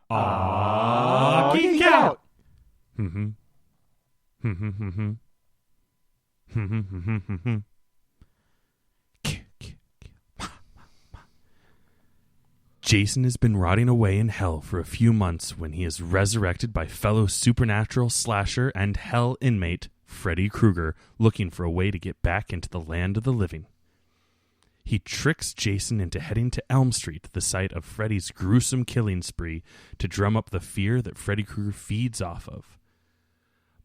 Geek out! Jason has been rotting away in hell for a few months when he is resurrected by fellow supernatural slasher and hell inmate Freddy Krueger, looking for a way to get back into the land of the living. He tricks Jason into heading to Elm Street, the site of Freddy's gruesome killing spree, to drum up the fear that Freddy Krueger feeds off of.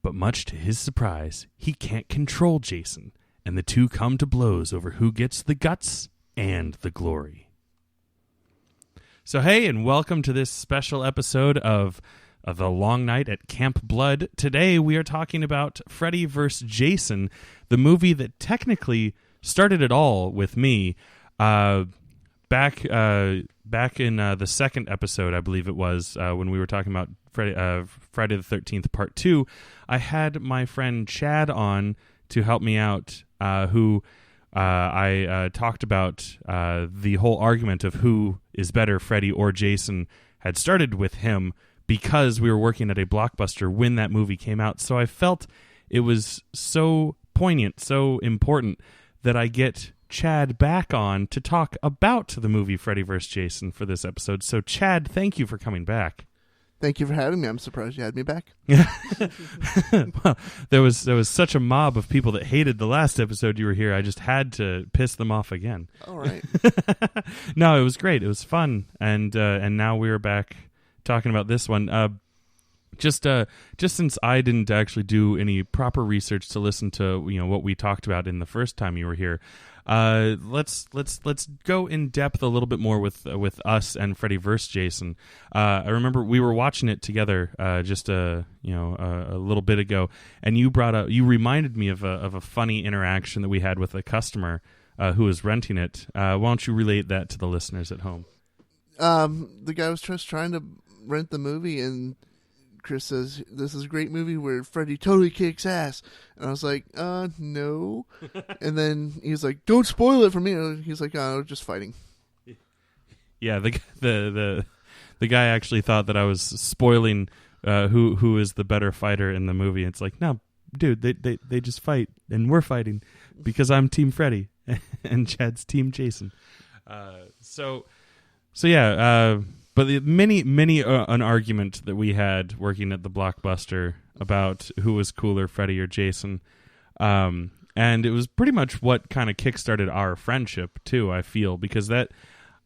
But much to his surprise, he can't control Jason, and the two come to blows over who gets the guts and the glory. So hey, and welcome to this special episode of The Long Night at Camp Blood. Today we are talking about Freddy vs. Jason, the movie that technically started it all with me. Back in the second episode, I believe it was, when we were talking about Friday the 13th Part 2, I had my friend Chad on to help me out, who I talked about the whole argument of who is better, Freddy or Jason, had started with him because we were working at a Blockbuster when that movie came out. So I felt it was so poignant, so important that I get Chad back on to talk about the movie Freddy vs. Jason for this episode. So Chad, thank you for coming back. Thank you for having me. I'm surprised you had me back. Well, there was such a mob of people that hated the last episode you were here. I just had to piss them off again. All right. No, it was great. It was fun, and now we are back talking about this one. Just since I didn't actually do any proper research to listen to what we talked about in the first time you were here, let's go in depth a little bit more with us and Freddy vs. Jason. I remember we were watching it together just a little bit ago, and you reminded me of a funny interaction that we had with a customer who was renting it. Why don't you relate that to the listeners at home? The guy was just trying to rent the movie, and Chris says, "This is a great movie where Freddy totally kicks ass." And I was like, no. And then he's like, "Don't spoil it for me." He's like, "Oh, just fighting." Yeah, the guy actually thought that I was spoiling who is the better fighter in the movie. It's like, no, dude, they just fight, and we're fighting because I'm Team Freddy and Chad's Team Jason. So yeah. But the many an argument that we had working at the Blockbuster about who was cooler, Freddy or Jason, and it was pretty much what kind of kickstarted our friendship too. I feel because that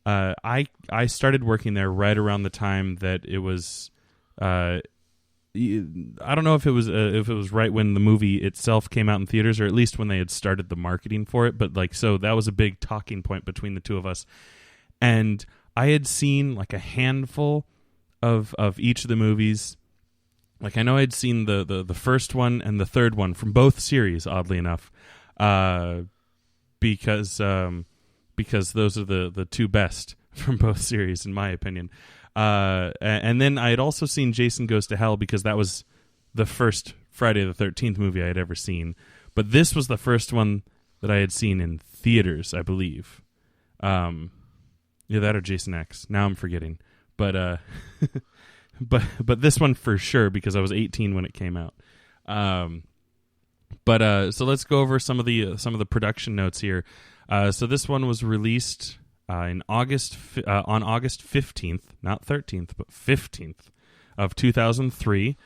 I started working there right around the time that it was. I don't know if it was right when the movie itself came out in theaters, or at least when they had started the marketing for it. But so that was a big talking point between the two of us, and I had seen like a handful of each of the movies. Like I know I'd seen the first one and the third one from both series, oddly enough, because those are the two best from both series, in my opinion. And then I had also seen Jason Goes to Hell because that was the first Friday the 13th movie I had ever seen. But this was the first one that I had seen in theaters, I believe. Yeah, that or Jason X. Now I'm forgetting, but but this one for sure because I was 18 when it came out. So let's go over some of the production notes here. So this one was released on August 15th, not 13th, but 15th of 2003,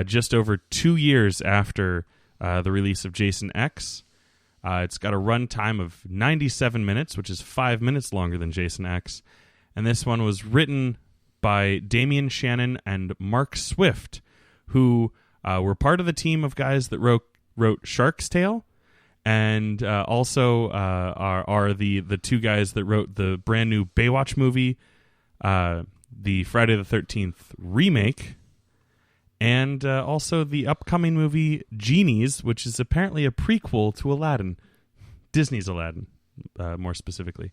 just over 2 years after the release of Jason X. It's got a runtime of 97 minutes, which is 5 minutes longer than Jason X. And this one was written by Damian Shannon and Mark Swift, who were part of the team of guys that wrote Shark's Tale, and also are the two guys that wrote the brand new Baywatch movie, the Friday the 13th remake, and also the upcoming movie Genies, which is apparently a prequel to Aladdin. Disney's Aladdin, more specifically.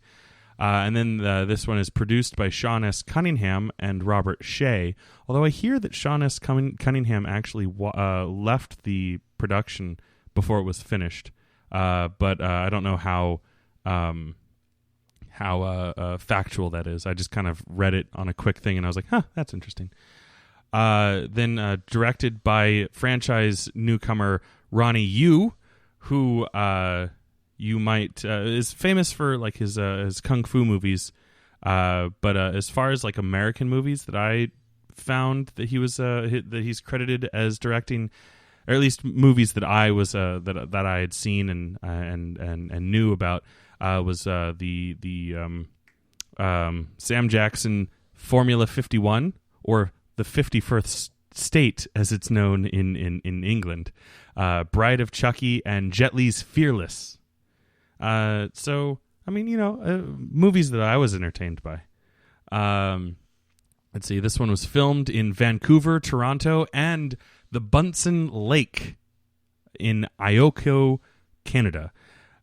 And then this one is produced by Sean S. Cunningham and Robert Shea, although I hear that Sean S. Cunningham actually left the production before it was finished. But I don't know how how factual that is. I just kind of read it on a quick thing, and I was like, huh, that's interesting. Then directed by franchise newcomer Ronnie Yu, who you might is famous for like his kung fu movies, but as far as like American movies that I found that he was that he's credited as directing, or at least movies that I was that I had seen and knew about, was the Sam Jackson Formula 51, or the 51st State as it's known in England, Bride of Chucky, and Jet Li's Fearless. So I mean, movies that I was entertained by. Let's see, this one was filmed in Vancouver, Toronto, and the Bunsen Lake in Ioko, Canada.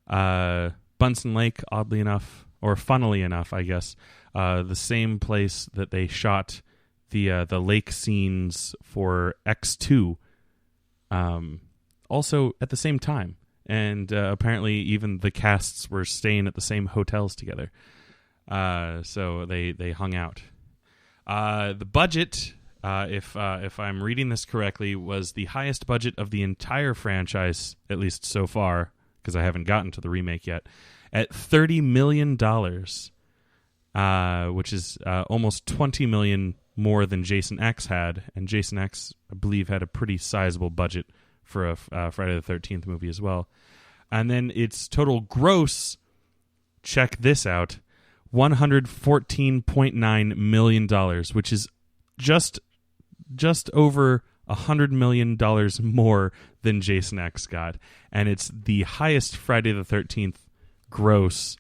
Bunsen Lake, oddly enough, or funnily enough, I guess, the same place that they shot the lake scenes for X2, also at the same time. And apparently even the casts were staying at the same hotels together. So they hung out. The budget, if I'm reading this correctly, was the highest budget of the entire franchise, at least so far, because I haven't gotten to the remake yet, at $30 million, which is almost $20 million more than Jason X had. And Jason X, I believe, had a pretty sizable budget for a Friday the 13th movie as well. And then its total gross, check this out, $114.9 million, which is just over $100 million more than Jason X got. And it's the highest Friday the 13th gross,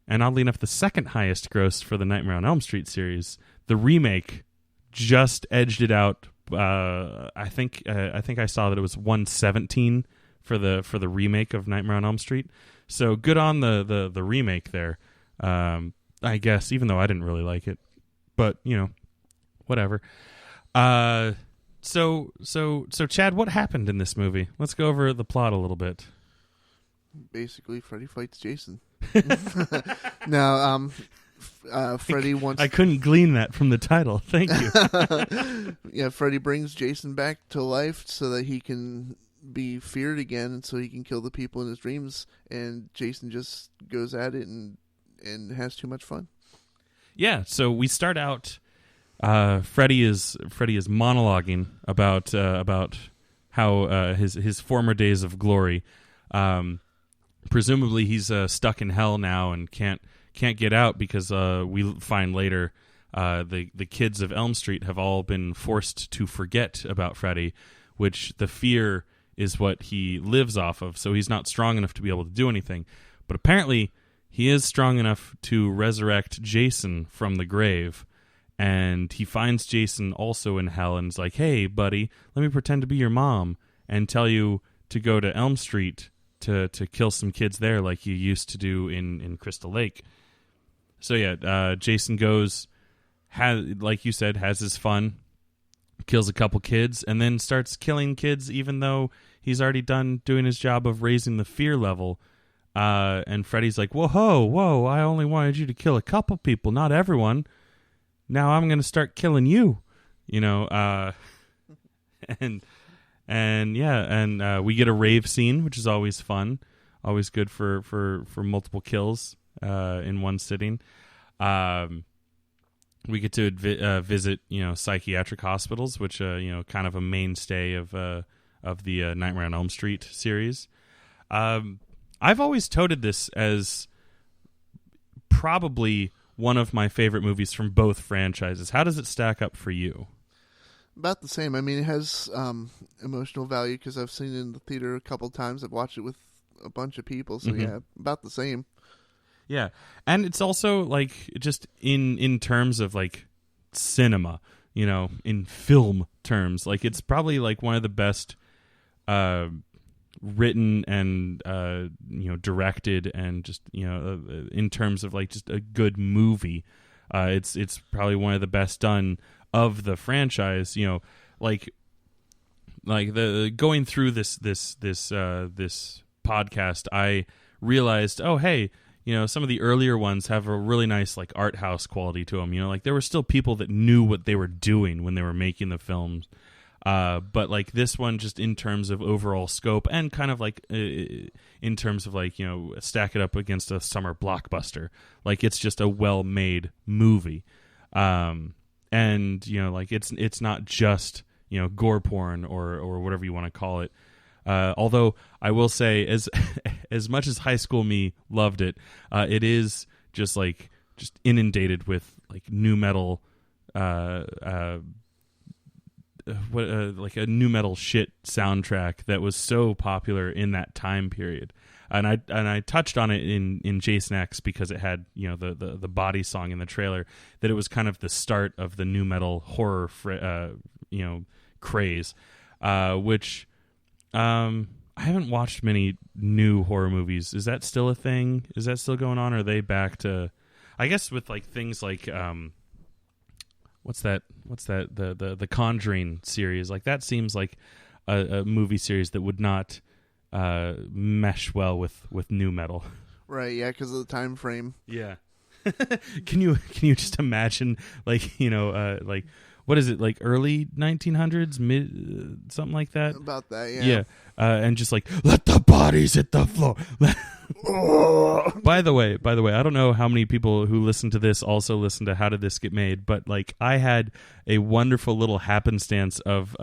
and oddly enough, the second highest gross for the Nightmare on Elm Street series. The remake just edged it out. I think I saw that it was 117 for the remake of Nightmare on Elm Street. So good on the remake there. I guess, even though I didn't really like it, but whatever. So Chad, what happened in this movie? Let's go over the plot a little bit. Basically, Freddy fights Jason. Now, Freddy wants... I couldn't glean that from the title. Thank you. Yeah, Freddy brings Jason back to life so that he can be feared again, and so he can kill the people in his dreams. And Jason just goes at it and has too much fun. Yeah. So we start out. Freddy is monologuing about how his former days of glory. Presumably he's stuck in hell now and can't get out because we find later the kids of Elm Street have all been forced to forget about Freddy, which the fear is what he lives off of. So he's not strong enough to be able to do anything. But apparently he is strong enough to resurrect Jason from the grave. And he finds Jason also in hell and is like, hey, buddy, let me pretend to be your mom and tell you to go to Elm Street to kill some kids there like you used to do in Crystal Lake. So yeah, Jason goes, like you said, has his fun, kills a couple kids, and then starts killing kids even though he's already done doing his job of raising the fear level. And Freddy's like, whoa, I only wanted you to kill a couple people, not everyone. Now I'm going to start killing you, and we get a rave scene, which is always fun, always good for multiple kills in one sitting. We get to visit, psychiatric hospitals, which kind of a mainstay of the Nightmare on Elm Street series. I've always touted this as probably one of my favorite movies from both franchises. How does it stack up for you? About the same. I mean, it has emotional value because I've seen it in the theater a couple times. I've watched it with a bunch of people, so yeah, about the same. Yeah, and it's also like just in terms of like cinema, in film terms, like it's probably like one of the best written and directed and just in terms of like just a good movie. It's probably one of the best done of the franchise. Like the going through this podcast, I realized, oh hey, some of the earlier ones have a really nice like art house quality to them. Like there were still people that knew what they were doing when they were making the films. But like this one, just in terms of overall scope and kind of like in terms of like, stack it up against a summer blockbuster, like it's just a well-made movie. And, like it's not just, gore porn or whatever you want to call it. Although I will say as much as high school me loved it, it is just inundated with like nu metal, like a nu metal shit soundtrack that was so popular in that time period, and I touched on it in Jason X because it had the body song in the trailer, that it was kind of the start of the nu metal horror craze, which I haven't watched many new horror movies. Is that still a thing? Is that still going on? Or are they back to, I guess with like things like what's that the Conjuring series, like that seems like a movie series that would not mesh well with nu metal, right? Yeah, because of the time frame. Yeah. Can you just imagine like like what is it, like early 1900s, mid something like that, about that? Yeah. And just like, let the bodies hit the floor. By the way, I don't know how many people who listen to this also listen to How Did This Get Made, but like I had a wonderful little happenstance of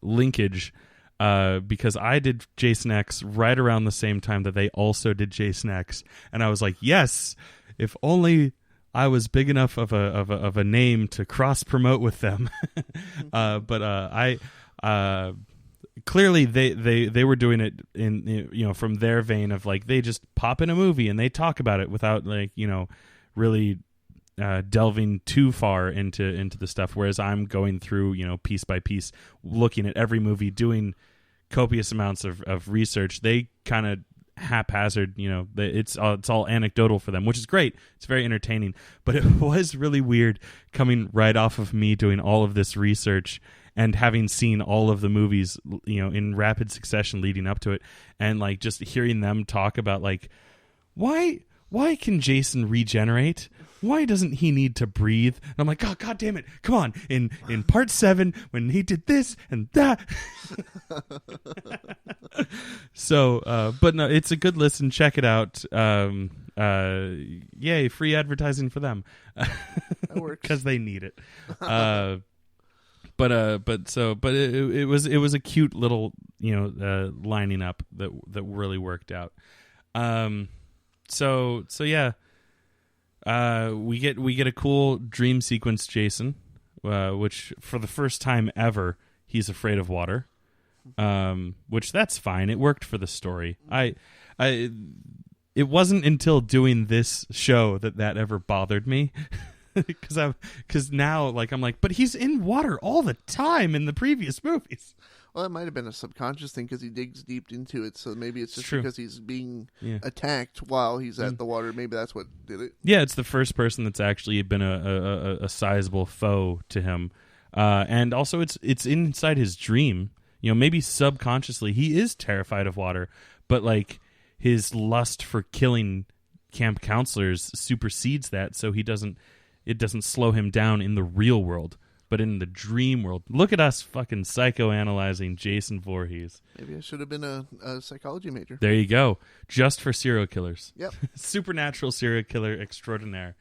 linkage, because I did Jason X right around the same time that they also did Jason X, and I was like, yes, if only I was big enough of a name to cross promote with them. But I clearly they were doing it in from their vein of like, they just pop in a movie and they talk about it without like really delving too far into the stuff, whereas I'm going through piece by piece, looking at every movie, doing copious amounts of research. They kind of haphazard, it's all anecdotal for them, which is great. It's very entertaining, but it was really weird coming right off of me doing all of this research and having seen all of the movies, in rapid succession leading up to it, and like just hearing them talk about like, why can Jason regenerate? Why doesn't he need to breathe? And I'm like, oh, God damn it. Come on. In part 7, when he did this and that. So, but no, it's a good listen. Check it out. Yay, free advertising for them. That works. Because they need it. But it was a cute little, lining up that really worked out. So yeah. We get a cool dream sequence, Jason, which for the first time ever, he's afraid of water, which that's fine. It worked for the story. It wasn't until doing this show that ever bothered me, because now like I'm like, but he's in water all the time in the previous movies. Well, it might have been a subconscious thing because he digs deep into it, so maybe it's just True. because he's being attacked while he's at the water. Maybe that's what did it. Yeah, it's the first person that's actually been a sizable foe to him, and also it's inside his dream. Maybe subconsciously he is terrified of water, but like his lust for killing camp counselors supersedes that, so it doesn't slow him down in the real world. But in the dream world, look at us fucking psychoanalyzing Jason Voorhees. Maybe I should have been a psychology major. There you go. Just for serial killers. Yep. Supernatural serial killer extraordinaire.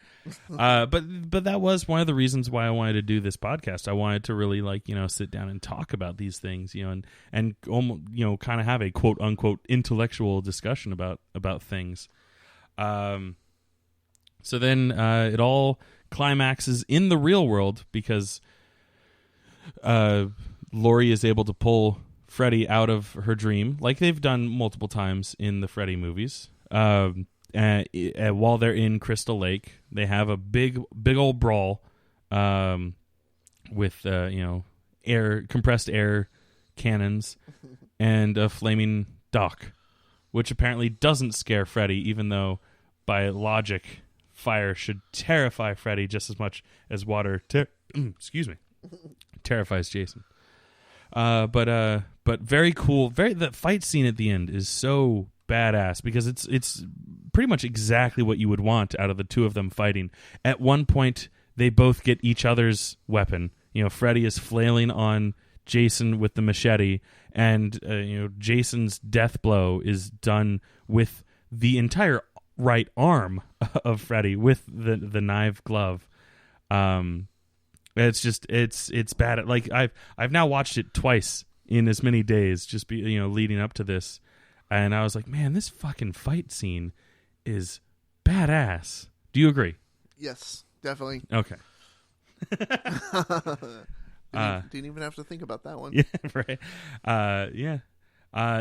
But that was one of the reasons why I wanted to do this podcast. I wanted to really sit down and talk about these things, and almost, kind of have a quote unquote intellectual discussion about things. So then it all climaxes in the real world because Laurie is able to pull Freddy out of her dream, like they've done multiple times in the Freddy movies. And while they're in Crystal Lake, they have a big old brawl with compressed air cannons and a flaming dock, which apparently doesn't scare Freddy, even though by logic fire should terrify Freddy just as much as water terrifies Jason. But very cool. The fight scene at the end is so badass because it's pretty much exactly what you would want out of the two of them fighting. At one point, they both get each other's weapon. Freddy is flailing on Jason with the machete, and Jason's death blow is done with the entire right arm of Freddy with the knife glove. It's bad. Like I've now watched it twice in as many days, just leading up to this, and I was like, man, this fucking fight scene is badass. Do you agree? Yes, definitely. Okay. Didn't even have to think about that one. Yeah, right. Yeah.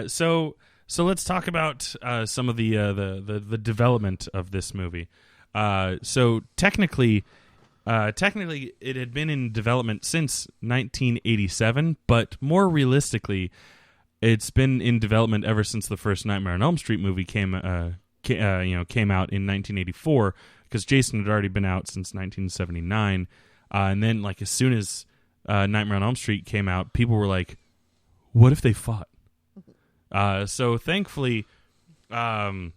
So let's talk about some of the development of this movie. So technically, it had been in development since 1987, but more realistically, it's been in development ever since the first Nightmare on Elm Street movie came out in 1984, because Jason had already been out since 1979, and then as soon as Nightmare on Elm Street came out, people were like, "What if they fought?" So thankfully, what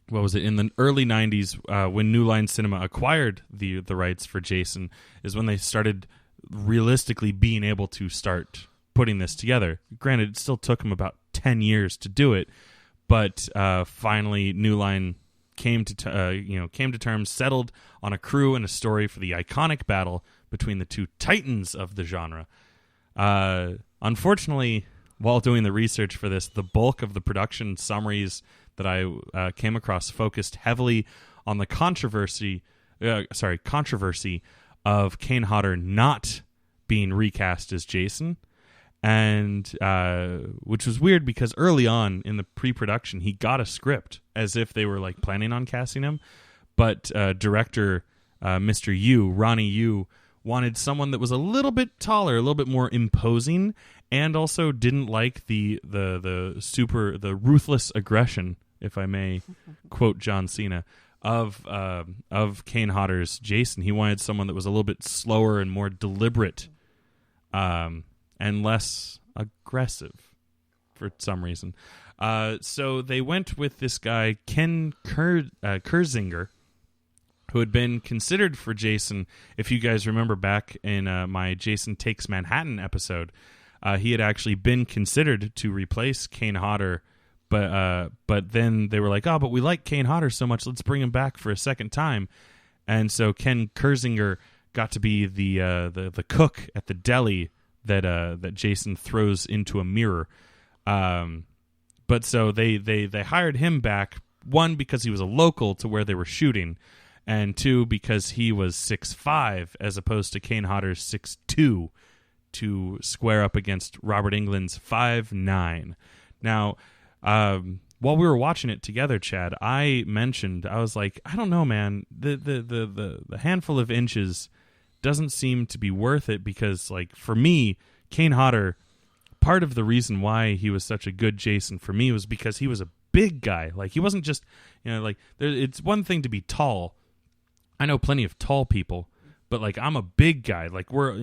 was it, in the early 90s, when New Line Cinema acquired the rights for Jason, is when they started realistically being able to start putting this together. Granted, it still took them about 10 years to do it, but finally New Line came to terms, settled on a crew and a story for the iconic battle between the two titans of the genre. Unfortunately, while doing the research for this, the bulk of the production summaries that I came across focused heavily on the controversy of Kane Hodder not being recast as Jason, and which was weird because early on in the pre-production he got a script as if they were planning on casting him, but director Mr. Yu, Ronnie Yu, wanted someone that was a little bit taller, a little bit more imposing, and also didn't like the ruthless aggression, if I may quote John Cena, of Kane Hodder's Jason. He wanted someone that was a little bit slower and more deliberate, and less aggressive for some reason. So they went with this guy, Ken Kersinger, who had been considered for Jason. If you guys remember back in my Jason Takes Manhattan episode, he had actually been considered to replace Kane Hodder, but then they were like, oh, but we like Kane Hodder so much, let's bring him back for a second time. And so Ken Kersinger got to be the cook at the deli that Jason throws into a mirror. But so they hired him back, one, because he was a local to where they were shooting, and two, because he was 6'5", as opposed to Kane Hodder's 6'2", to square up against Robert Englund's 5'9". Now, while we were watching it together, Chad, I was like, I don't know, man, the handful of inches doesn't seem to be worth it, because for me, Kane Hodder, part of the reason why he was such a good Jason for me was because he was a big guy. He wasn't just, it's one thing to be tall. I know plenty of tall people, but I'm a big guy. We're,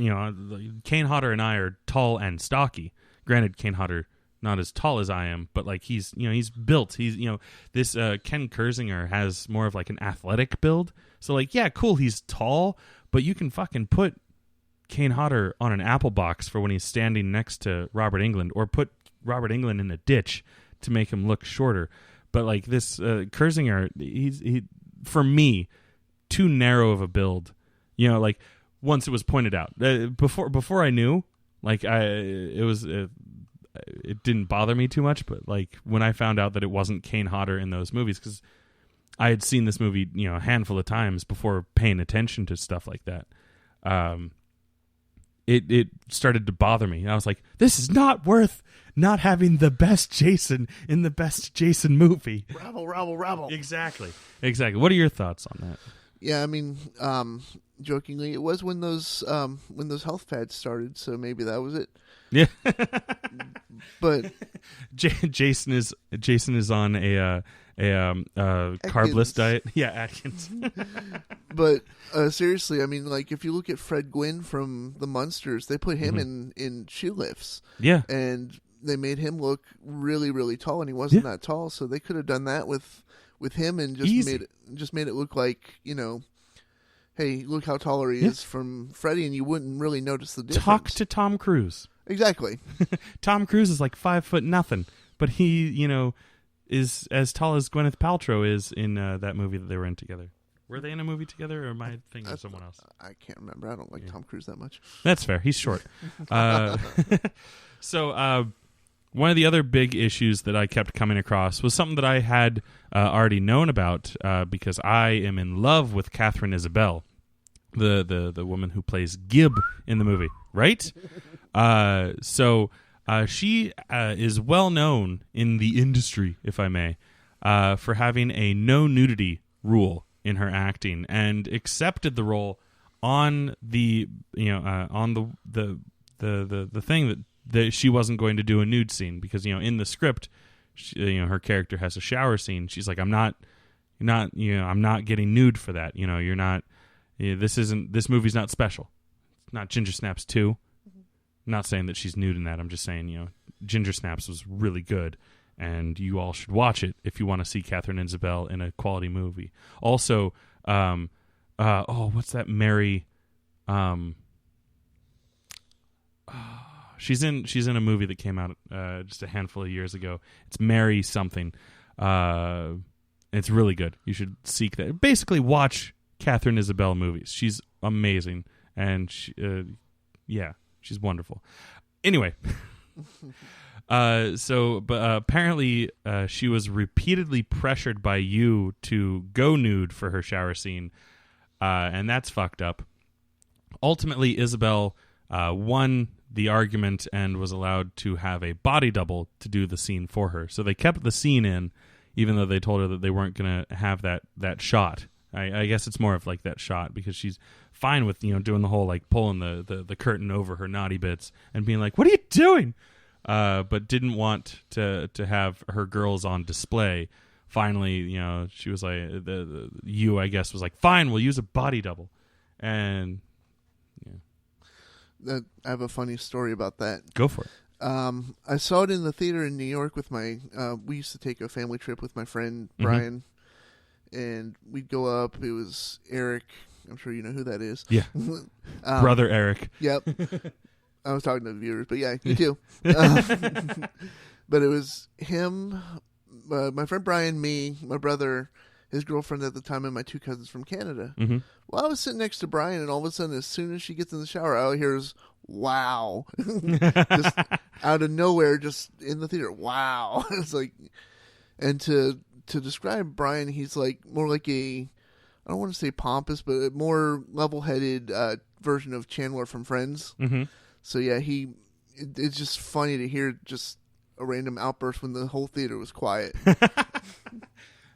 Kane Hodder and I are tall and stocky. Granted, Kane Hodder not as tall as I am, but he's built. He's, this Ken Kersinger has more of an athletic build. So yeah, cool, he's tall, but you can fucking put Kane Hodder on an apple box for when he's standing next to Robert Englund, or put Robert Englund in a ditch to make him look shorter. But this Kersinger, he for me, too narrow of a build. Once it was pointed out, before I knew, it didn't bother me too much. But when I found out that it wasn't Kane Hodder in those movies, because I had seen this movie a handful of times before paying attention to stuff like that, it started to bother me. I was like, this is not worth not having the best Jason in the best Jason movie. Rabble. Exactly. What are your thoughts on that? Yeah, I mean, jokingly, it was when those health pads started, so maybe that was it. Yeah. But Jason is on a carbless diet. Yeah, Atkins. But seriously, I mean, if you look at Fred Gwynn from the Munsters, they put him in shoe lifts. Yeah. And they made him look really, really tall, and he wasn't that tall, so they could have done that with with him and Easy. just made it look like, hey, look how taller he is from Freddy, and you wouldn't really notice the difference. Talk to Tom Cruise. Exactly. Tom Cruise is like 5'0", but he, is as tall as Gwyneth Paltrow is in that movie that they were in together. Were they in a movie together, or am I thinking of someone else? I can't remember. I don't like Tom Cruise that much. That's fair. He's short. So one of the other big issues that I kept coming across was something that I had already known about because I am in love with Catherine Isabelle, the woman who plays Gib in the movie, right? So she is well known in the industry, if I may, for having a no nudity rule in her acting, and accepted the role on the thing that she wasn't going to do a nude scene because in the script, her character has a shower scene. She's like, I'm not getting nude for that. You're not. This movie's not special. It's not Ginger Snaps 2. I'm not saying that she's nude in that. I'm just saying, Ginger Snaps was really good, and you all should watch it if you want to see Catherine Isabelle in a quality movie. Also, what's that? Mary. She's in a movie that came out just a handful of years ago. It's Mary something. It's really good. You should seek that. Basically, watch Catherine Isabelle movies. She's amazing, and she's wonderful. Anyway. Apparently she was repeatedly pressured by you to go nude for her shower scene, and that's fucked up. Ultimately, Isabel won the argument and was allowed to have a body double to do the scene for her. So they kept the scene in, even though they told her that they weren't going to have that shot. I guess it's more of like that shot because she's fine with doing the whole like pulling the curtain over her naughty bits and being like, "What are you doing?" But didn't want to have her girls on display. Finally, she was like, I guess was like, fine, we'll use a body double. And I have a funny story about that. Go for it. I saw it in the theater in New York with my, we used to take a family trip with my friend Brian, and we'd go up. It was Eric. I'm sure you know who that is. Yeah. Brother Eric. Yep. I was talking to the viewers, but yeah, you too. But it was him, my friend Brian, me, my brother, his girlfriend at the time, and my two cousins from Canada. Mm-hmm. Well, I was sitting next to Brian, and all of a sudden, as soon as she gets in the shower, all I hear is, wow. Just out of nowhere, just in the theater, wow. It's like, and to describe Brian, he's like more like I don't want to say pompous, but a more level-headed version of Chandler from Friends. Mm-hmm. So yeah, it's just funny to hear just a random outburst when the whole theater was quiet.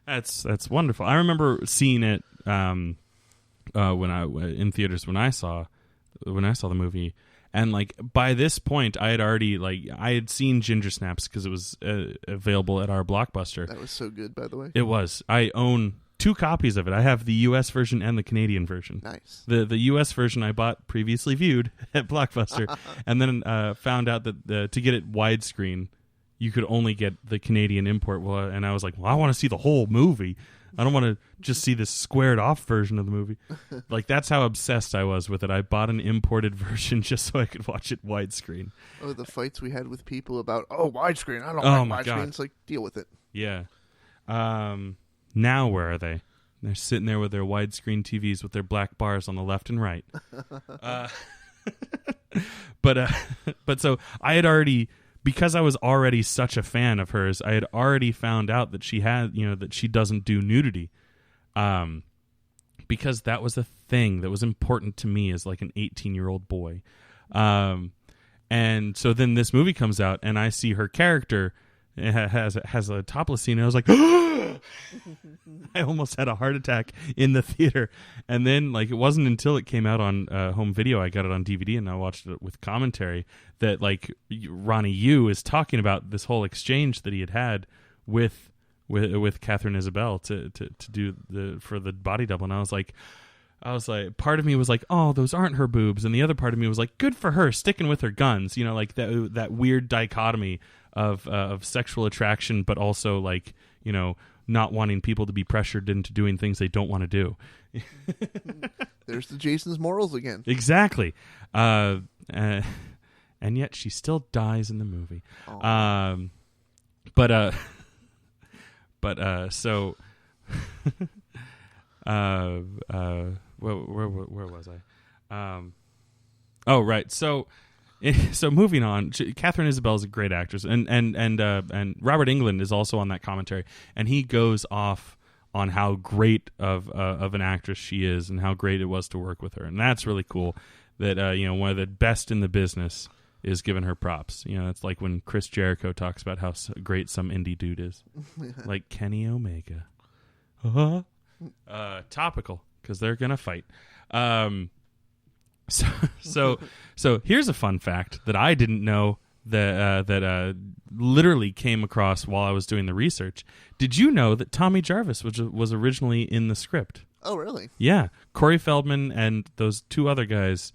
That's wonderful. I remember seeing it when I in theaters when I saw the movie, and like by this point I had seen Ginger Snaps because it was available at our Blockbuster. That was so good, by the way. It was. I own 2 copies of it. I have the U.S. version and the Canadian version. Nice. The U.S. version I bought previously viewed at Blockbuster, and then found out that to get it widescreen, you could only get the Canadian import. And I was like, well, I want to see the whole movie. I don't want to just see this squared off version of the movie. Like, that's how obsessed I was with it. I bought an imported version just so I could watch it widescreen. Oh, the fights we had with people about, widescreen. I don't like widescreen. It's like, deal with it. Yeah. Now where are they? They're sitting there with their widescreen TVs with their black bars on the left and right. But so I had already, because I was already such a fan of hers, I had already found out that she had, that she doesn't do nudity. Because that was a thing that was important to me as like an 18-year-old boy. And so then this movie comes out and I see her character has a topless scene, and I was like, I almost had a heart attack in the theater. And then, like, it wasn't until it came out on home video, I got it on DVD and I watched it with commentary, that like Ronnie Yu is talking about this whole exchange that he had with Catherine Isabelle to do for the body double. And I was like, part of me was like, oh, those aren't her boobs, and the other part of me was like, good for her, sticking with her guns, like that weird dichotomy of sexual attraction, but also like not wanting people to be pressured into doing things they don't want to do. There's the Jason's morals again. Exactly. And yet she still dies in the movie. So where was I? Oh, right. So moving on, Catherine Isabelle is a great actress, and Robert Englund is also on that commentary, and he goes off on how great of an actress she is and how great it was to work with her, and that's really cool. That one of the best in the business is giving her props. It's like when Chris Jericho talks about how great some indie dude is, like Kenny Omega. Topical, because they're gonna fight. So here's a fun fact that I didn't know that literally came across while I was doing the research. Did you know that Tommy Jarvis was originally in the script? Oh, really? Yeah, Corey Feldman and those two other guys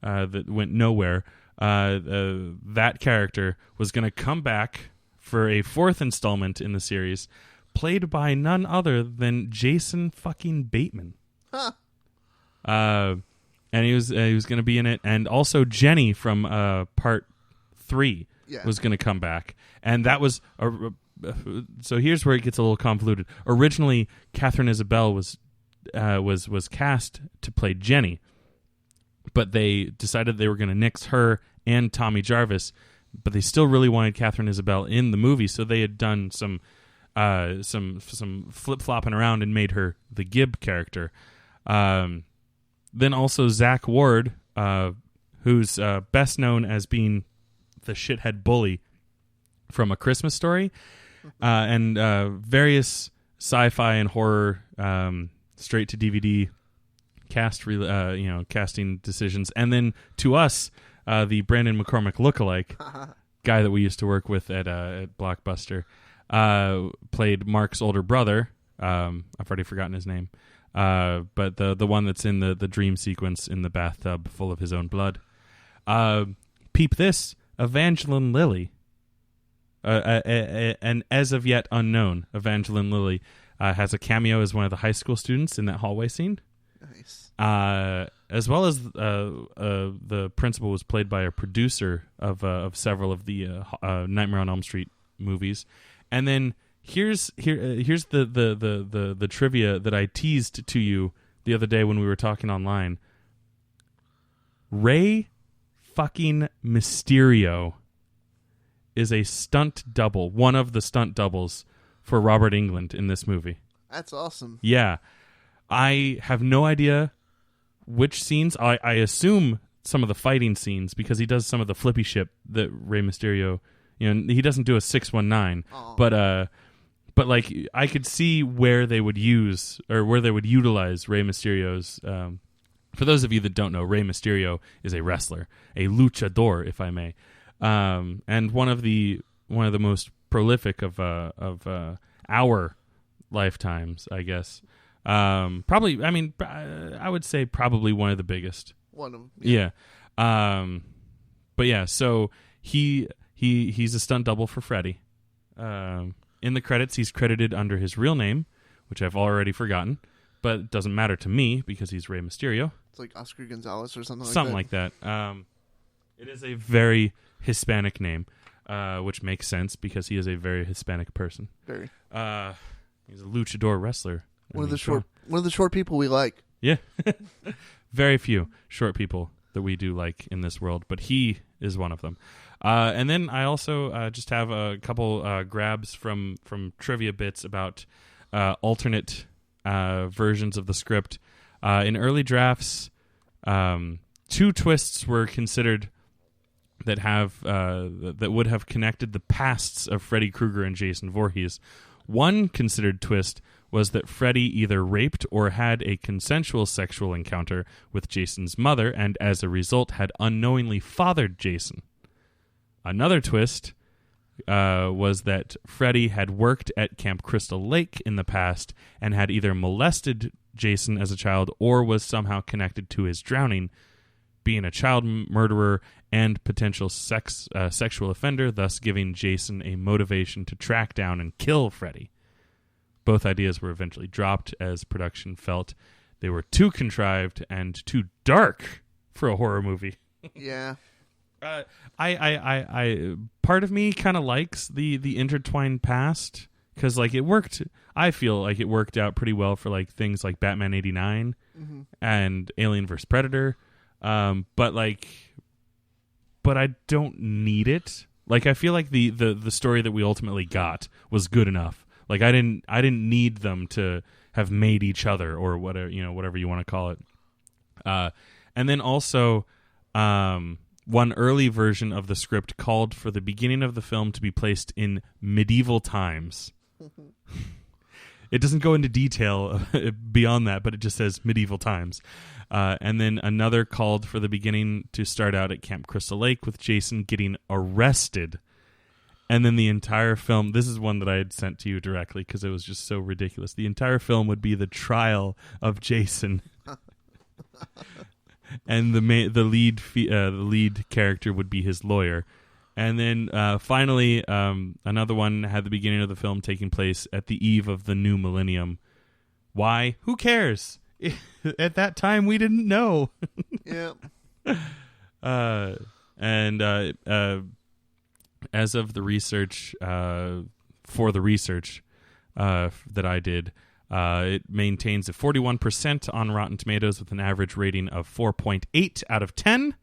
that went nowhere. That character was going to come back for a 4th installment in the series, played by none other than Jason fucking Bateman. Huh. And he was going to be in it, and also Jenny from Part 3 was going to come back, and that was so. Here's where it gets a little convoluted. Originally, Catherine Isabelle was cast to play Jenny, but they decided they were going to nix her and Tommy Jarvis, but they still really wanted Catherine Isabelle in the movie, so they had done some flip-flopping around and made her the Gibb character. Then also Zach Ward, who's best known as being the shithead bully from A Christmas Story, and various sci-fi and horror straight-to-DVD casting decisions. And then to us, the Brandon McCormick lookalike guy that we used to work with at Blockbuster, played Mark's older brother. I've already forgotten his name. But the one that's in the dream sequence in the bathtub full of his own blood. Peep this, Evangeline Lilly, and as of yet unknown Evangeline Lilly, has a cameo as one of the high school students in that hallway scene. Nice. As well as the principal was played by a producer of several of the Nightmare on Elm Street movies. And then here's the trivia that I teased to you the other day when we were talking online. Rey fucking Mysterio is a stunt double, one of the stunt doubles for Robert Englund in this movie. That's awesome. Yeah. I have no idea which scenes. I assume some of the fighting scenes, because he does some of the flippy shit that Rey Mysterio, he doesn't do a 619, but like I could see where they would use or where they would utilize Rey Mysterio's. For those of you that don't know, Rey Mysterio is a wrestler, a luchador, if I may, and one of the most prolific of our lifetimes, I guess. Probably, I mean, I would say probably one of the biggest. One of them. Yeah. But yeah, so he's a stunt double for Freddy. In the credits, he's credited under his real name, which I've already forgotten, but it doesn't matter to me because he's Rey Mysterio. It's like Oscar Gonzalez or something like that. Something like that. It is a very Hispanic name, which makes sense because he is a very Hispanic person. Very. He's a luchador wrestler. One of the short people we like. Yeah. Very few short people that we do like in this world, but he is one of them. And then I also just have a couple grabs from trivia bits about alternate versions of the script. In early drafts, 2 twists were considered that would have connected the pasts of Freddy Krueger and Jason Voorhees. One considered twist was that Freddy either raped or had a consensual sexual encounter with Jason's mother, and as a result had unknowingly fathered Jason. Another twist was that Freddy had worked at Camp Crystal Lake in the past and had either molested Jason as a child or was somehow connected to his drowning, being a child murderer and potential sexual offender, thus giving Jason a motivation to track down and kill Freddy. Both ideas were eventually dropped as production felt they were too contrived and too dark for a horror movie. Yeah. I part of me kind of likes the intertwined past because like it worked. I feel like it worked out pretty well for like things like Batman '89 and Alien vs Predator. But I don't need it. Like I feel like the story that we ultimately got was good enough. Like I didn't need them to have made each other or whatever you want to call it. And then also, one early version of the script called for the beginning of the film to be placed in medieval times. It doesn't go into detail beyond that, but it just says medieval times. And then another called for the beginning to start out at Camp Crystal Lake with Jason getting arrested. And then the entire film, this is one that I had sent to you directly because it was just so ridiculous. The entire film would be the trial of Jason. And the lead character would be his lawyer. And then finally, another one had the beginning of the film taking place at the eve of the new millennium. Why? Who cares? At that time, we didn't know. Yeah. As of the research, for the research that I did, it maintains a 41% on Rotten Tomatoes with an average rating of 4.8 out of 10.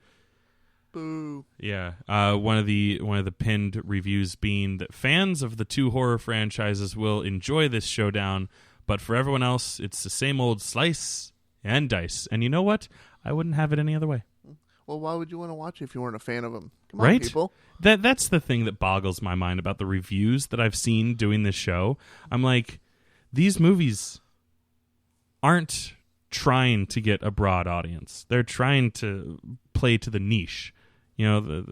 Boo. Yeah. One of the pinned reviews being that fans of the two horror franchises will enjoy this showdown, but for everyone else, it's the same old slice and dice. And you know what? I wouldn't have it any other way. Well, why would you want to watch it if you weren't a fan of them? Come right? on, people. That's the thing that boggles my mind about the reviews that I've seen doing this show. I'm like, these movies aren't trying to get a broad audience. They're trying to play to the niche. You know,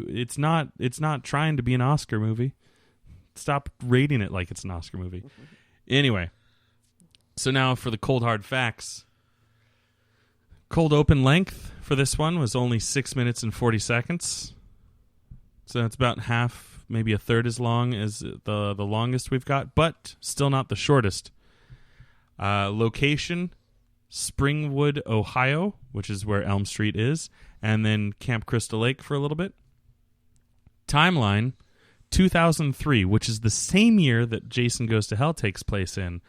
it's not trying to be an Oscar movie. Stop rating it like it's an Oscar movie. Anyway, so now for the cold hard facts. Cold open length for this one was only 6 minutes and 40 seconds. So it's about half, maybe a third as long as the longest we've got, but still not the shortest. Location, Springwood, Ohio, which is where Elm Street is, and then Camp Crystal Lake for a little bit. Timeline, 2003, which is the same year that Jason Goes to Hell takes place in,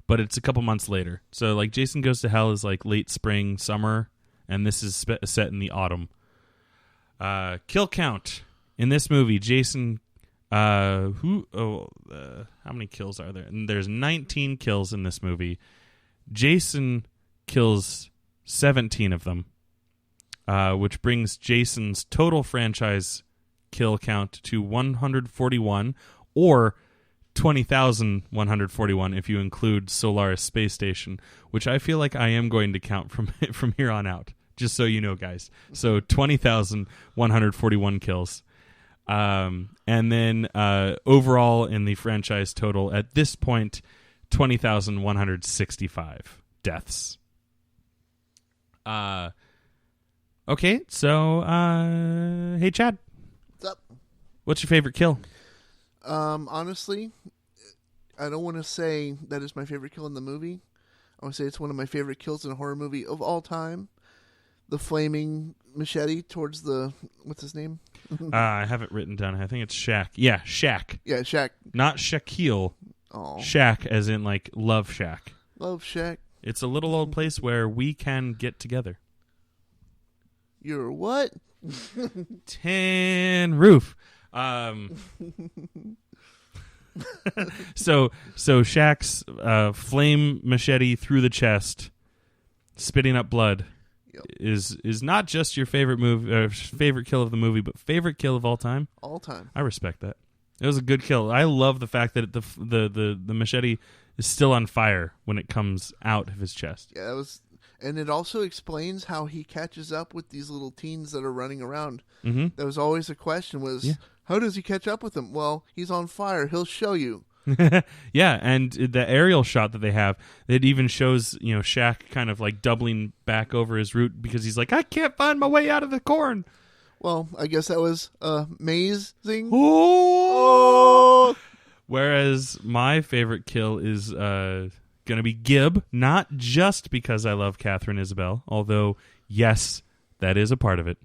but it's a couple months later. So like Jason Goes to Hell is like late spring, summer, and this is set in the autumn. Kill count in this movie, Jason. How many kills are there? And there's 19 kills in this movie. Jason kills 17 of them, which brings Jason's total franchise kill count to 141, or 20,141 if you include Solaris Space Station, which I feel like I am going to count from here on out, just so you know, guys. So 20,141 kills. And then overall in the franchise total at this point, 20,165 deaths. Okay, so hey Chad. What's up? What's your favorite kill? Honestly, I don't want to say that is my favorite kill in the movie. I want to say it's one of my favorite kills in a horror movie of all time. The flaming machete towards the... What's his name? I have it written down. I think it's Shaq. Yeah, Shaq. Yeah, Shaq. Not Shaquille. Oh. Shaq as in like Love Shack. Love Shack. It's a little old place where we can get together. You're what? Tin roof. So Shaq's flame machete through the chest, spitting up blood, is not just your favorite favorite kill of the movie, but favorite kill of all time. All time. I respect that. It was a good kill. I love the fact that the machete is still on fire when it comes out of his chest. Yeah, that was, and it also explains how he catches up with these little teens that are running around. Mm-hmm. That was always a question: how does he catch up with them? Well, he's on fire. He'll show you. Yeah, and the aerial shot that they have, it even shows Shaq kind of like doubling back over his route because he's like, I can't find my way out of the corn. Well, I guess that was amazing. Oh! Whereas my favorite kill is going to be Gib, not just because I love Catherine Isabel, although, yes, that is a part of it,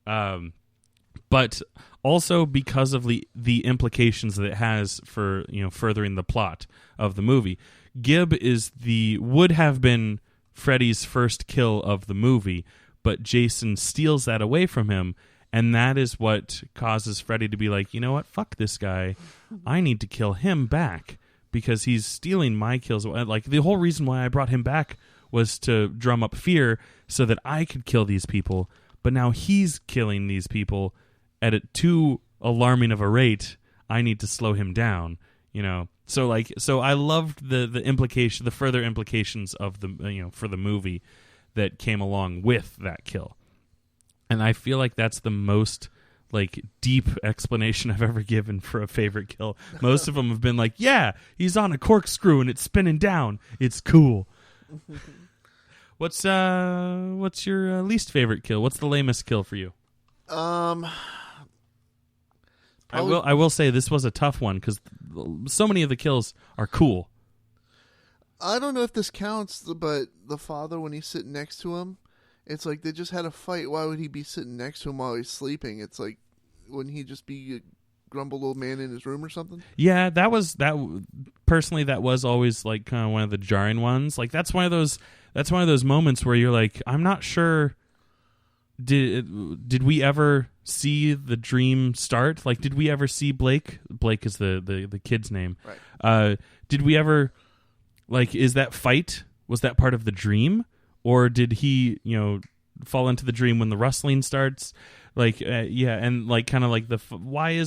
but also because of the implications that it has for furthering the plot of the movie. Gib would have been Freddy's first kill of the movie, but Jason steals that away from him. And that is what causes Freddy to be like, you know what, fuck this guy. I need to kill him back because he's stealing my kills. Like, the whole reason why I brought him back was to drum up fear so that I could kill these people. But now he's killing these people at a too alarming of a rate. I need to slow him down, So I loved the further implications of the, for the movie that came along with that kill. And I feel like that's the most deep explanation I've ever given for a favorite kill. Most of them have been like, yeah, he's on a corkscrew and it's spinning down. It's cool. What's your least favorite kill? What's the lamest kill for you? I will say this was a tough one because so many of the kills are cool. I don't know if this counts, but the father, when he's sitting next to him, it's like they just had a fight. Why would he be sitting next to him while he's sleeping? It's like, wouldn't he just be a grumbled old man in his room or something? Yeah, personally, that was always kind of one of the jarring ones. That's one of those moments where you're like, I'm not sure. Did we ever see the dream start? Did we ever see Blake? Blake is the kid's name. Right. Did we ever is that fight? Was that part of the dream? Or did he, fall into the dream when the rustling starts? Why is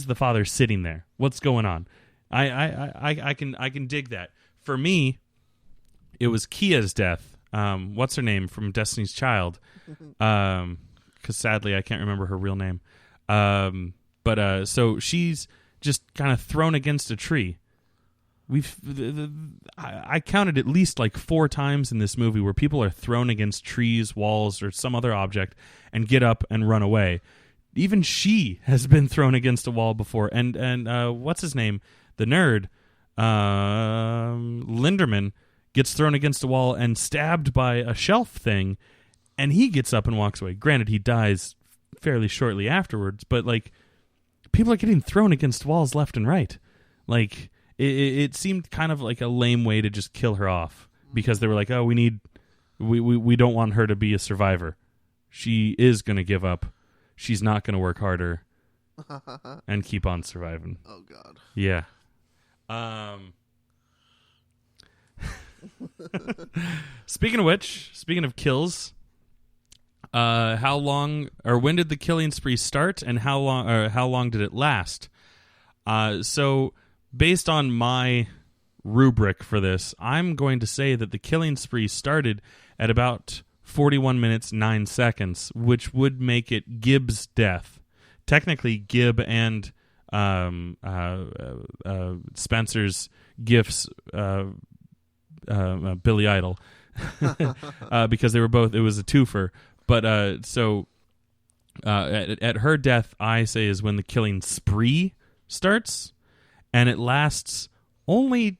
the father sitting there? What's going on? I can dig that. For me, it was Kia's death. What's her name from Destiny's Child? Because sadly I can't remember her real name. So she's just kind of thrown against a tree. I counted at least 4 times in this movie where people are thrown against trees, walls, or some other object and get up and run away. Even she has been thrown against a wall before. And what's his name? The nerd, Linderman, gets thrown against a wall and stabbed by a shelf thing, and he gets up and walks away. Granted, he dies fairly shortly afterwards, but people are getting thrown against walls left and right. It seemed kind of like a lame way to just kill her off because they were like, oh, we don't want her to be a survivor. She is going to give up. She's not going to work harder and keep on surviving. Oh, God. Yeah. Speaking of kills, when did the killing spree start and how long did it last? So based on my rubric for this, I'm going to say that the killing spree started at about 41 minutes, 9 seconds, which would make it Gibb's death. Technically, Gibb and Spencer's gifts, Billy Idol, because they were both, it was a twofer. But at her death, I say, is when the killing spree starts. And it lasts only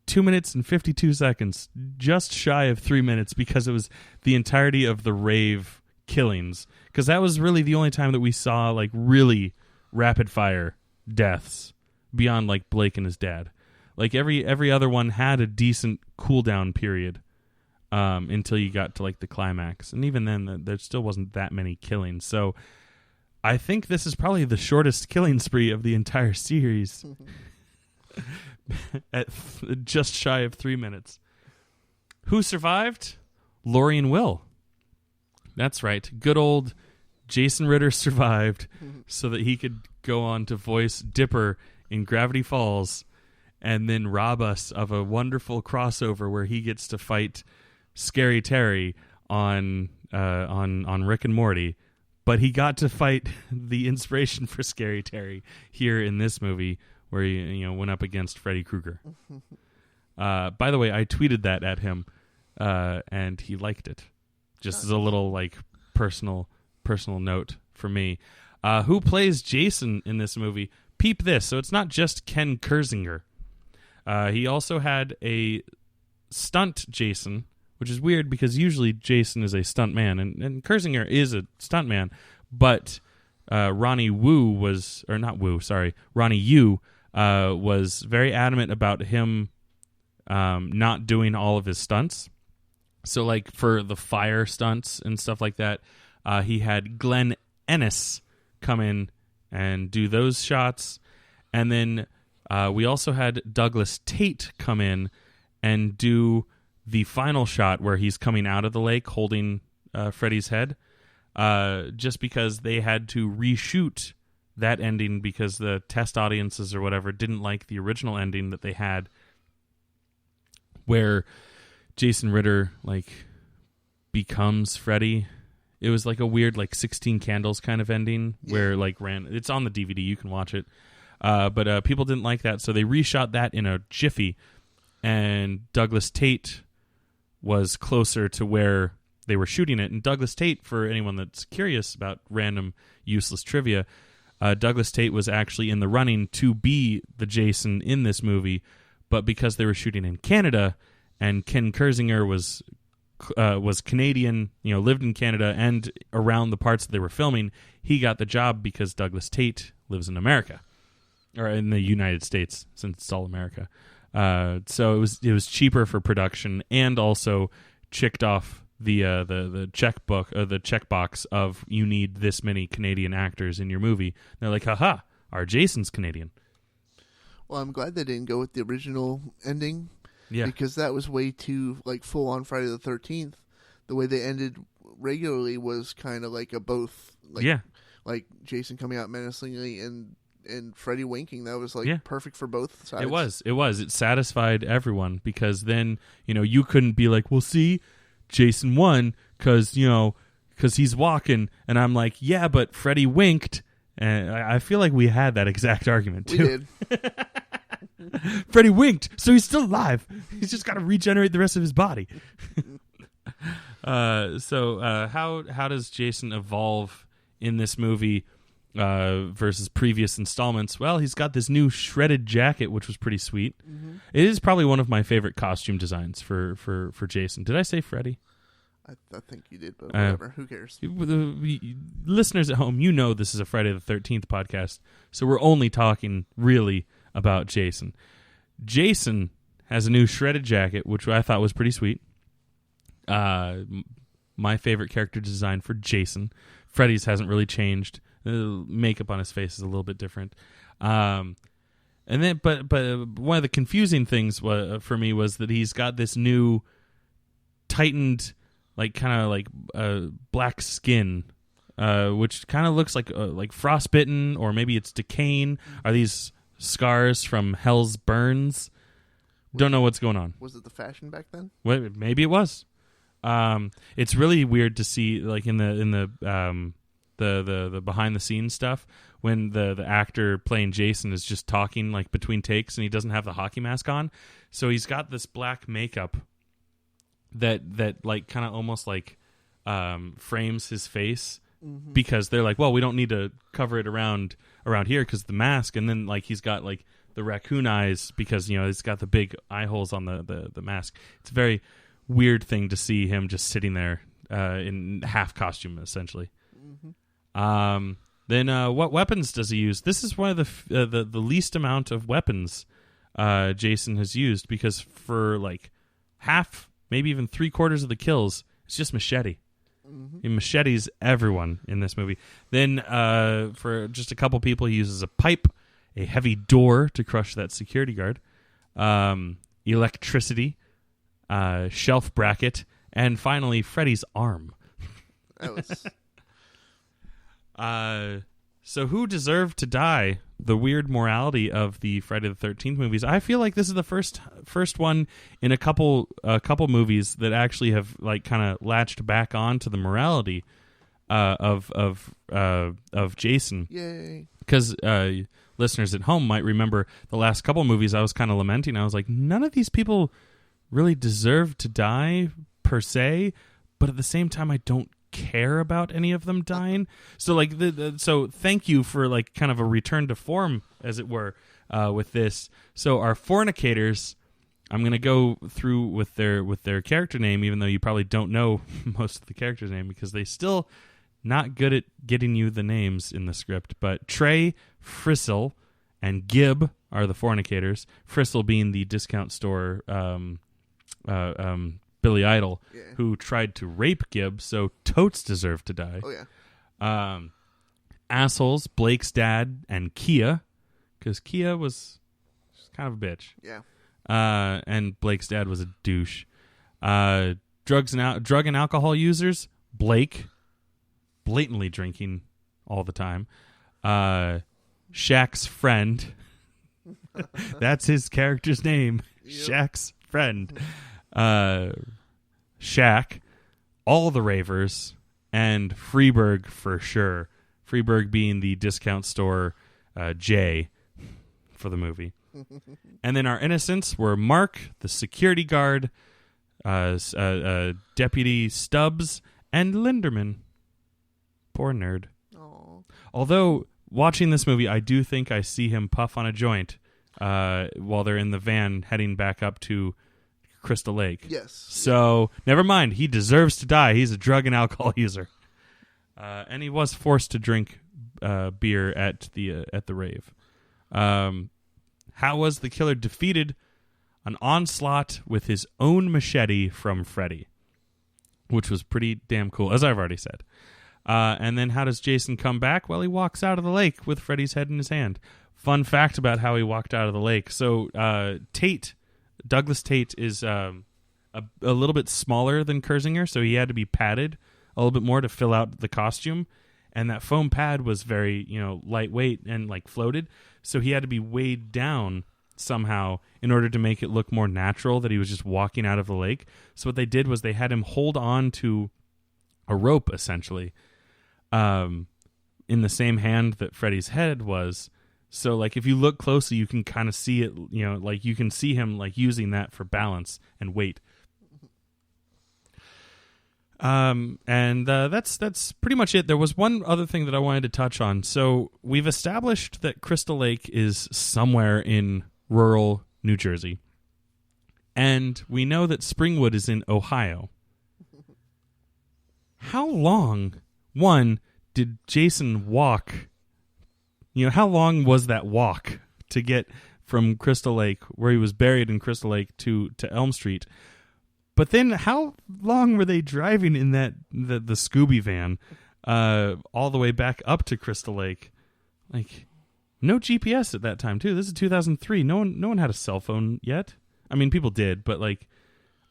2 minutes and 52 seconds, just shy of 3 minutes, because it was the entirety of the rave killings. Because that was really the only time that we saw really rapid fire deaths beyond Blake and his dad. Every other one had a decent cooldown period until you got to the climax, and even then there still wasn't that many killings. So I think this is probably the shortest killing spree of the entire series. At just shy of 3 minutes. Who survived? Laurie and Will. That's right. Good old Jason Ritter survived so that he could go on to voice Dipper in Gravity Falls and then rob us of a wonderful crossover where he gets to fight Scary Terry on Rick and Morty. But he got to fight the inspiration for Scary Terry here in this movie, where he went up against Freddy Krueger. By the way, I tweeted that at him, and he liked it. Just as a little personal note for me. Who plays Jason in this movie? peep this. So it's not just Ken Kersinger. He also had a stunt Jason, which is weird because usually Jason is a stunt man, and Kersinger is a stunt man, but Ronnie Yu was very adamant about him not doing all of his stunts. So like for the fire stunts and stuff like that, he had Glenn Ennis come in and do those shots. And then we also had Douglas Tate come in and do the final shot where he's coming out of the lake holding Freddy's head, just because they had to reshoot that ending because the test audiences or whatever didn't like the original ending that they had where Jason Ritter like becomes Freddy. It was like a weird like 16 Candles kind of ending where like it's on the DVD, you can watch it. But people didn't like that, so they reshot that in a jiffy, and Douglas Tate was closer to where they were shooting it. And Douglas Tate, for anyone that's curious about random useless trivia, Douglas Tate was actually in the running to be the Jason in this movie, but because they were shooting in Canada and Ken Kersinger was Canadian, lived in Canada and around the parts that they were filming, he got the job because Douglas Tate lives in America, or in the United States, since it's all America. So it was cheaper for production, and also checked off the checkbook, the checkbox of you need this many Canadian actors in your movie. And they're like, haha, our Jason's Canadian. Well, I'm glad they didn't go with the original ending. Yeah, because that was way too like full on Friday the 13th. The way they ended regularly was kind of like a both. Like Jason coming out menacingly and Freddy winking. That was like perfect for both sides. It was. It satisfied everyone, because then you couldn't be like, well, see, Jason won because he's walking, and I'm like, yeah, but Freddy winked, and I feel like we had that exact argument too. We did. Freddy winked, so he's still alive. He's just got to regenerate the rest of his body. So how does Jason evolve in this movie versus previous installments? Well, he's got this new shredded jacket, which was pretty sweet. Mm-hmm. It is probably one of my favorite costume designs for Jason. Did I say Freddy? I think you did, but whatever. Who cares? Listeners at home, this is a Friday the 13th podcast, so we're only talking really about Jason. Jason has a new shredded jacket, which I thought was pretty sweet. My favorite character design for Jason. Freddy's hasn't really changed. The makeup on his face is a little bit different. And then, but one of the confusing things for me was that he's got this new tightened, like kind of like black skin, which kind of looks like frostbitten, or maybe it's decaying. Are these scars from Hell's Burns? Don't know what's going on. Was it the fashion back then? Well, maybe it was. It's really weird to see, like in the behind the scenes stuff, when the actor playing Jason is just talking like between takes, and he doesn't have the hockey mask on, so he's got this black makeup that like kind of almost like frames his face. Mm-hmm. Because they're like, well, we don't need to cover it around here because the mask, and then like he's got like the raccoon eyes because he's got the big eye holes on the mask. It's a very weird thing to see him just sitting there in half costume essentially. Mm-hmm. Then what weapons does he use? This is one of the least amount of weapons Jason has used, because for like half, maybe even 3/4 of the kills, it's just machete. Mm-hmm. He machetes everyone in this movie. Then for just a couple people, he uses a pipe, a heavy door to crush that security guard, electricity, shelf bracket, and finally Freddy's arm. That was... So who deserved to die? The weird morality of the Friday the 13th movies. I feel like this is the first one in a couple movies that actually have like kind of latched back on to the morality of Jason. Yay! Because listeners at home might remember the last couple movies I was kind of lamenting. I was like, none of these people really deserve to die per se, but at the same time, I don't care about any of them dying. So like so thank you for like kind of a return to form, as it were, with this. So our fornicators, I'm gonna go through with their character name, even though you probably don't know most of the character's name because they still not good at getting you the names in the script. But Trey, Frisell, and Gib are the fornicators. Frisell being the discount store Billy Idol, who tried to rape Gib, so totes deserved to die. Oh, yeah. Assholes, Blake's dad, and Kia, because Kia was kind of a bitch. Yeah. And Blake's dad was a douche. Drug and alcohol users, Blake, blatantly drinking all the time. Shaq's friend. That's his character's name. Yep. Shaq's friend. Shaq, all the ravers, and Freeberg for sure. Freeberg being the discount store Jay for the movie. And then our innocents were Mark, the security guard, Deputy Stubbs, and Linderman. Poor nerd. Aww. Although, watching this movie, I do think I see him puff on a joint while they're in the van heading back up to Crystal Lake. Yes. So, never mind. He deserves to die. He's a drug and alcohol user. And he was forced to drink beer at the rave. How was the killer defeated? An onslaught with his own machete from Freddy, which was pretty damn cool, as I've already said. And then how does Jason come back? Well, he walks out of the lake with Freddy's head in his hand. Fun fact about how he walked out of the lake. So Douglas Tate is a little bit smaller than Kurzinger, so he had to be padded a little bit more to fill out the costume. And that foam pad was very, lightweight and like floated. So he had to be weighed down somehow in order to make it look more natural that he was just walking out of the lake. So what they did was they had him hold on to a rope, essentially, in the same hand that Freddy's head was. So like if you look closely, you can kind of see it, like you can see him like using that for balance and weight. And that's pretty much it. There was one other thing that I wanted to touch on. So we've established that Crystal Lake is somewhere in rural New Jersey. And we know that Springwood is in Ohio. How long, did Jason walk? How long was that walk to get from Crystal Lake, where he was buried in Crystal Lake, to Elm Street? But then how long were they driving in the Scooby van all the way back up to Crystal Lake? Like, no GPS at that time, too. This is 2003. No one had a cell phone yet. I mean, people did, but like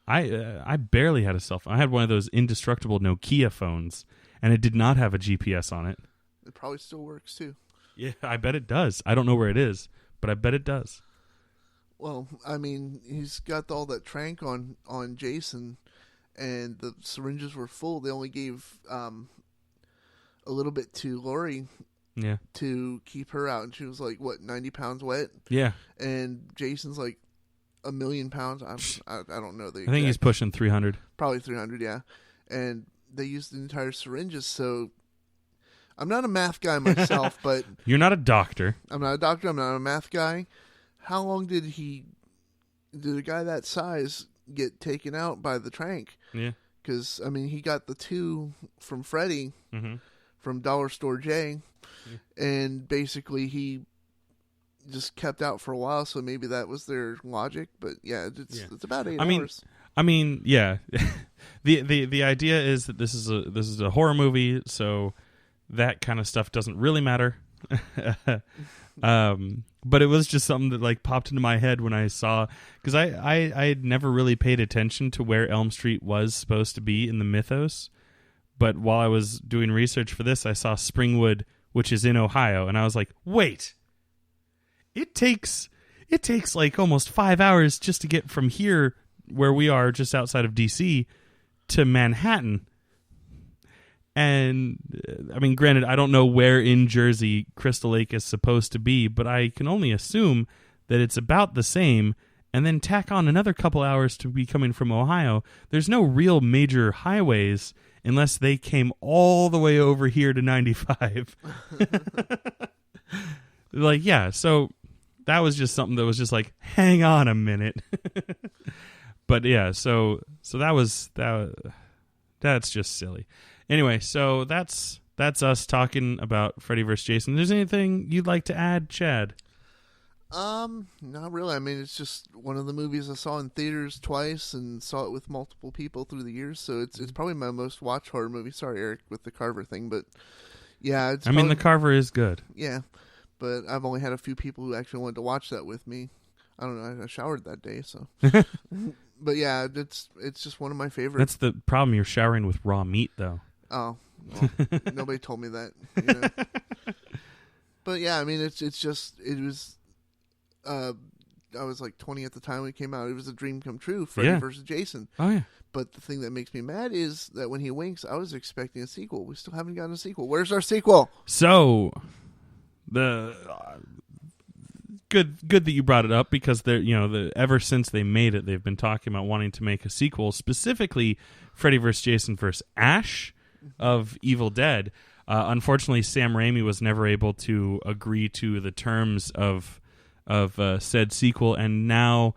I barely had a cell phone. I had one of those indestructible Nokia phones, and it did not have a GPS on it. It probably still works, too. Yeah, I bet it does. I don't know where it is, but I bet it does. Well, I mean, he's got all that trank on Jason, and the syringes were full. They only gave a little bit to Lori to keep her out. And she was like, 90 pounds wet? Yeah. And Jason's like 1,000,000 pounds. I don't know. I think he's pushing 300. Probably 300, yeah. And they used the entire syringes, so I'm not a math guy myself, but... You're not a doctor. I'm not a doctor. I'm not a math guy. How long did a guy that size get taken out by the trank? Yeah. Because, I mean, he got the 2 from Freddy, from Dollar Store J, and basically he just kept out for a while, so maybe that was their logic. But, yeah, it's about 8 hours. I mean, yeah. the idea is that this is a horror movie, so that kind of stuff doesn't really matter. But it was just something that like popped into my head when I saw, because I had never really paid attention to where Elm Street was supposed to be in the mythos. But while I was doing research for this, I saw Springwood, which is in Ohio, and I was like, wait, it takes like almost 5 hours just to get from here, where we are just outside of DC, to Manhattan. And, I mean, granted, I don't know where in Jersey Crystal Lake is supposed to be, but I can only assume that it's about the same, and then tack on another couple hours to be coming from Ohio. There's no real major highways unless they came all the way over here to 95. Like, yeah, so that was just something that was just like, hang on a minute. But yeah, so that's just silly. Anyway, so that's us talking about Freddy vs. Jason. Is there anything you'd like to add, Chad? Not really. I mean, it's just one of the movies I saw in theaters twice and saw it with multiple people through the years, so it's probably my most watched horror movie. Sorry, Eric, with the Carver thing, but yeah, I mean, the Carver is good. Yeah, but I've only had a few people who actually wanted to watch that with me. I don't know. I showered that day, so. But yeah, it's just one of my favorites. That's the problem. You're showering with raw meat, though. Oh, well, nobody told me that. You know? But yeah, I mean, it was. I was like 20 at the time when it came out. It was a dream come true. Freddy versus Jason. Oh yeah. But the thing that makes me mad is that when he winks, I was expecting a sequel. We still haven't gotten a sequel. Where's our sequel? So, the good that you brought it up, because they're ever since they made it, they've been talking about wanting to make a sequel, specifically Freddy vs. Jason vs. Ash of Evil Dead. Unfortunately, Sam Raimi was never able to agree to the terms of said sequel, and now,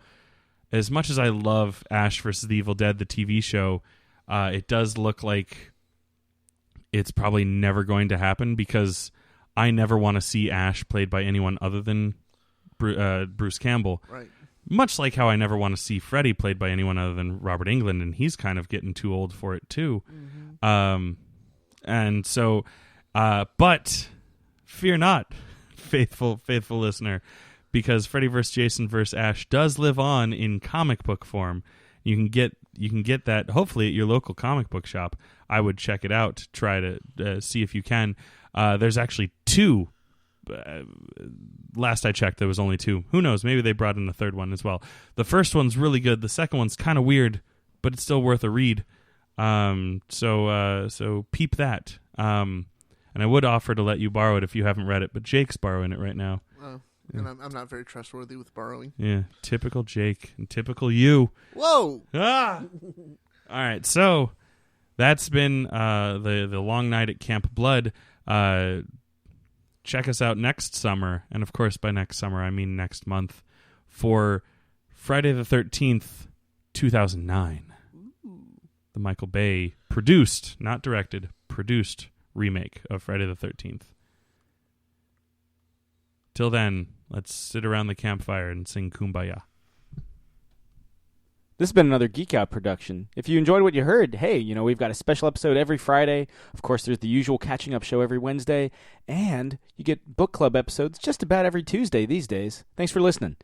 as much as I love Ash vs. the Evil Dead, the TV show, it does look like it's probably never going to happen, because I never want to see Ash played by anyone other than Bruce Campbell. Right. Much like how I never want to see Freddy played by anyone other than Robert Englund, and he's kind of getting too old for it too. Mm-hmm. And so, but fear not, faithful listener, because Freddy vs. Jason vs. Ash does live on in comic book form. You can get that hopefully at your local comic book shop. I would check it out, try to see if you can. There's actually 2. Last I checked, there was only 2. Who knows? Maybe they brought in a third one as well. The first one's really good. The second one's kind of weird, but it's still worth a read. So peep that. And I would offer to let you borrow it if you haven't read it, but Jake's borrowing it right now. Oh, and I'm not very trustworthy with borrowing. Yeah, typical Jake and typical you. Whoa! Ah! All right, so that's been the long night at Camp Blood. Check us out next summer, and of course by next summer I mean next month, for Friday the 13th, 2009. Ooh. The Michael Bay produced, not directed, produced remake of Friday the 13th. Till then, let's sit around the campfire and sing Kumbaya. This has been another Geek Out production. If you enjoyed what you heard, hey, we've got a special episode every Friday. Of course, there's the usual catching up show every Wednesday. And you get book club episodes just about every Tuesday these days. Thanks for listening.